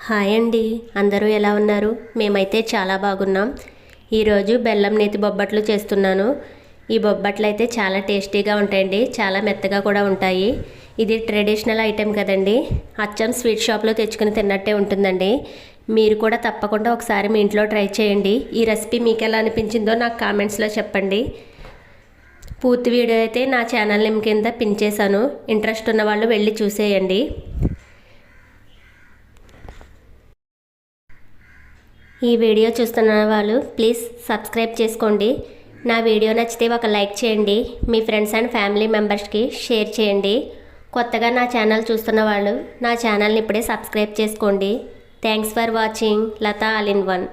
Hi అండి, అందరూ ఎలా ఉన్నారు? మేమైతే చాలా బాగున్నాం. ఈరోజు బెల్లం నేతి బొబ్బట్లు చేస్తున్నాను. ఈ బొబ్బట్లు అయితే చాలా టేస్టీగా ఉంటాయండి, చాలా మెత్తగా కూడా ఉంటాయి. ఇది ట్రెడిషనల్ ఐటెం కదండి, అచ్చం స్వీట్ షాప్లో తెచ్చుకుని తిన్నట్టే ఉంటుందండి. మీరు కూడా తప్పకుండా ఒకసారి మీ ఇంట్లో ట్రై చేయండి. ఈ రెసిపీ మీకు ఎలా అనిపించిందో నాకు కామెంట్స్లో చెప్పండి. పూర్తి వీడియో అయితే నా ఛానల్ నేమ్ కింద పిన్ చేశాను, ఇంట్రెస్ట్ ఉన్న వాళ్ళు వెళ్ళి చూసేయండి. ఈ వీడియో చూస్తున్న వాళ్ళు ప్లీజ్ సబ్స్క్రైబ్ చేసుకోండి. నా వీడియో నచ్చితే ఒక లైక్ చేయండి. మీ ఫ్రెండ్స్ అండ్ ఫ్యామిలీ మెంబర్స్కి షేర్ చేయండి. కొత్తగా నా ఛానల్ చూస్తున్న వాళ్ళు నా ఛానల్ని ఇప్పుడే సబ్స్క్రైబ్ చేసుకోండి. Thanks for watching. Lata all in one.